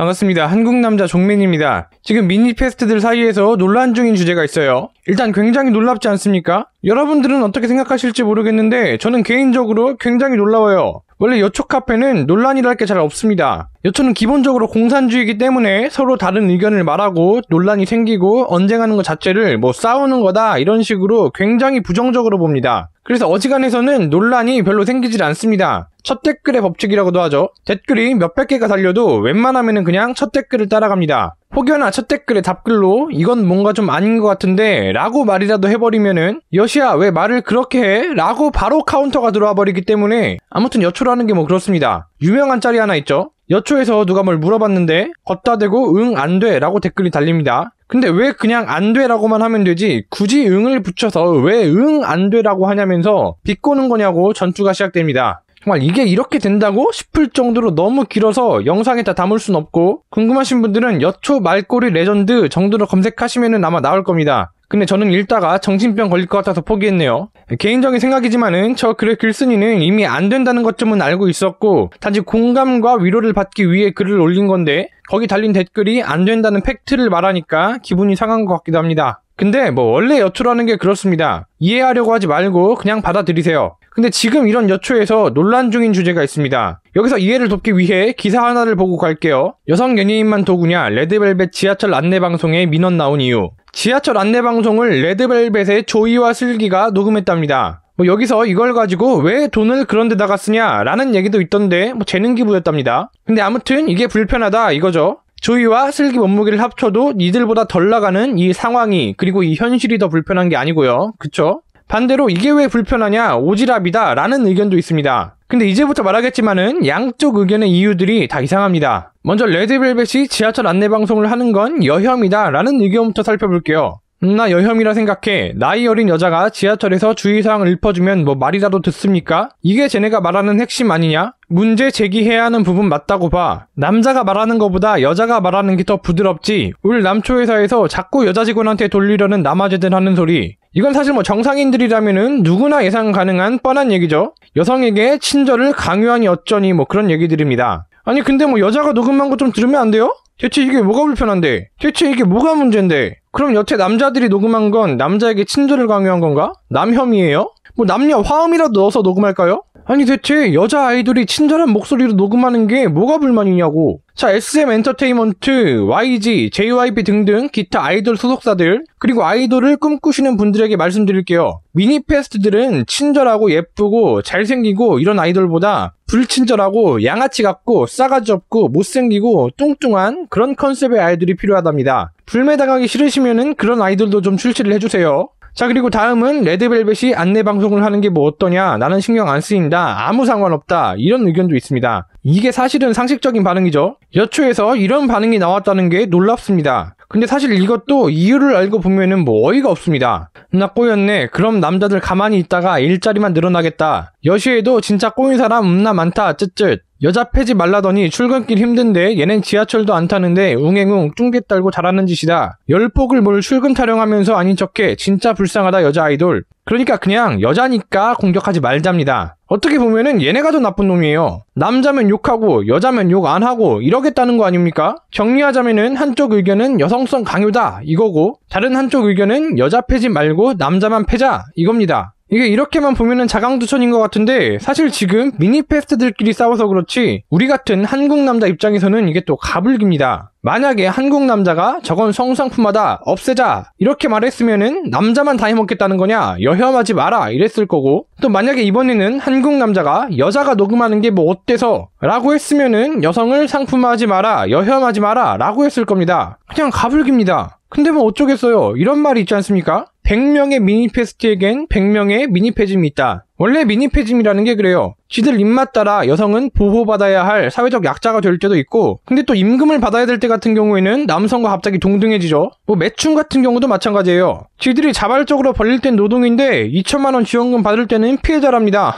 반갑습니다. 한국남자 종민입니다. 지금 미니페스트들 사이에서 논란 중인 주제가 있어요. 일단 굉장히 놀랍지 않습니까? 여러분들은 어떻게 생각하실지 모르겠는데 저는 개인적으로 굉장히 놀라워요. 원래 여초 카페는 논란이랄 게 잘 없습니다. 여초는 기본적으로 공산주의이기 때문에 서로 다른 의견을 말하고 논란이 생기고 언쟁하는 것 자체를 싸우는 거다 이런 식으로 굉장히 부정적으로 봅니다. 그래서 어지간해서는 논란이 별로 생기질 않습니다. 첫 댓글의 법칙이라고도 하죠. 댓글이 몇백 개가 달려도 웬만하면은 그냥 첫 댓글을 따라갑니다. 혹여나 첫 댓글에 답글로 이건 뭔가 좀 아닌 것 같은데 라고 말이라도 해버리면은 여시야 왜 말을 그렇게 해? 라고 바로 카운터가 들어와 버리기 때문에 아무튼 여초라는 게 그렇습니다. 유명한 짤이 하나 있죠. 여초에서 누가 뭘 물어봤는데 걷다 대고 응 안 돼 라고 댓글이 달립니다. 근데 왜 그냥 안 돼라고만 하면 되지 굳이 응을 붙여서 왜 응 안 돼라고 하냐면서 비꼬는 거냐고 전투가 시작됩니다. 정말 이게 이렇게 된다고 싶을 정도로 너무 길어서 영상에 다 담을 순 없고 궁금하신 분들은 여초 말꼬리 레전드 정도로 검색하시면은 아마 나올 겁니다. 근데 저는 읽다가 정신병 걸릴 것 같아서 포기했네요. 개인적인 생각이지만은 저 글의 글쓴이는 이미 안 된다는 것쯤은 알고 있었고 단지 공감과 위로를 받기 위해 글을 올린 건데 거기 달린 댓글이 안 된다는 팩트를 말하니까 기분이 상한 것 같기도 합니다. 근데 원래 여초라는 게 그렇습니다. 이해하려고 하지 말고 그냥 받아들이세요. 근데 지금 이런 여초에서 논란 중인 주제가 있습니다. 여기서 이해를 돕기 위해 기사 하나를 보고 갈게요. 여성 연예인만 도구냐 레드벨벳 지하철 안내방송에 민원 나온 이유. 지하철 안내방송을 레드벨벳의 조이와 슬기가 녹음했답니다. 여기서 이걸 가지고 왜 돈을 그런 데다가 쓰냐 라는 얘기도 있던데 재능기부였답니다. 근데 아무튼 이게 불편하다 이거죠. 조이와 슬기 몸무게를 합쳐도 니들보다 덜 나가는 이 상황이 그리고 이 현실이 더 불편한 게 아니고요. 그쵸? 반대로 이게 왜 불편하냐 오지랖이다 라는 의견도 있습니다. 근데 이제부터 말하겠지만은 양쪽 의견의 이유들이 다 이상합니다. 먼저 레드벨벳이 지하철 안내방송을 하는 건 여혐이다 라는 의견부터 살펴볼게요. 나 여혐이라 생각해. 나이 어린 여자가 지하철에서 주의사항을 읊어주면 말이라도 듣습니까? 이게 쟤네가 말하는 핵심 아니냐? 문제 제기해야 하는 부분 맞다고 봐. 남자가 말하는 것보다 여자가 말하는 게 더 부드럽지. 울 남초회사에서 자꾸 여자 직원한테 돌리려는 남아재들 하는 소리. 이건 사실 정상인들이라면은 누구나 예상 가능한 뻔한 얘기죠. 여성에게 친절을 강요하니 어쩌니 그런 얘기들입니다. 아니 근데 여자가 녹음한 거 좀 들으면 안 돼요? 대체 이게 뭐가 불편한데? 대체 이게 뭐가 문제인데? 그럼 여태 남자들이 녹음한 건 남자에게 친절을 강요한 건가? 남혐이에요? 남녀 화음이라도 넣어서 녹음할까요? 아니 대체 여자 아이돌이 친절한 목소리로 녹음하는 게 뭐가 불만이냐고. 자, SM 엔터테인먼트, YG, JYP 등등 기타 아이돌 소속사들 그리고 아이돌을 꿈꾸시는 분들에게 말씀드릴게요. 미니페스트들은 친절하고 예쁘고 잘생기고 이런 아이돌보다 불친절하고 양아치 같고 싸가지 없고 못생기고 뚱뚱한 그런 컨셉의 아이돌이 필요하답니다. 불매당하기 싫으시면은 그런 아이돌도 좀 출시를 해주세요. 자, 그리고 다음은 레드벨벳이 안내방송을 하는 게 어떠냐, 나는 신경 안 쓰인다, 아무 상관없다, 이런 의견도 있습니다. 이게 사실은 상식적인 반응이죠. 여초에서 이런 반응이 나왔다는 게 놀랍습니다. 근데 사실 이것도 이유를 알고 보면은 어이가 없습니다. 나 꼬였네. 그럼 남자들 가만히 있다가 일자리만 늘어나겠다. 여시에도 진짜 꼬인 사람 나 많다 쯧쯧. 여자 패지 말라더니 출근길 힘든데 얘넨 지하철도 안 타는데 웅행웅 뚱개 딸고 잘하는 짓이다. 열폭을 출근 타령하면서 아닌 척해. 진짜 불쌍하다 여자 아이돌. 그러니까 그냥 여자니까 공격하지 말자입니다. 어떻게 보면은 얘네가 더 나쁜 놈이에요. 남자면 욕하고 여자면 욕 안 하고 이러겠다는 거 아닙니까? 정리하자면은 한쪽 의견은 여성성 강요다 이거고 다른 한쪽 의견은 여자 패지 말고 남자만 패자 이겁니다. 이게 이렇게만 보면은 자강두천인 것 같은데 사실 지금 미니페스트들끼리 싸워서 그렇지 우리 같은 한국 남자 입장에서는 이게 또 가불깁니다. 만약에 한국 남자가 저건 성상품하다 없애자 이렇게 말했으면은 남자만 다 해먹겠다는 거냐 여혐하지 마라 이랬을 거고 또 만약에 이번에는 한국 남자가 여자가 녹음하는 게 어때서 라고 했으면은 여성을 상품화하지 마라 여혐하지 마라 라고 했을 겁니다. 그냥 가불깁니다. 근데 어쩌겠어요. 이런 말이 있지 않습니까? 100명의 미니페스트에겐 100명의 미니페즘이 있다. 원래 미니페즘이라는 게 그래요. 지들 입맛 따라 여성은 보호받아야 할 사회적 약자가 될 때도 있고 근데 또 임금을 받아야 될 때 같은 경우에는 남성과 갑자기 동등해지죠. 매춘 같은 경우도 마찬가지예요. 지들이 자발적으로 벌릴 땐 노동인데 2천만원 지원금 받을 때는 피해자랍니다.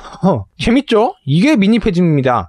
재밌죠? 이게 미니페즘입니다.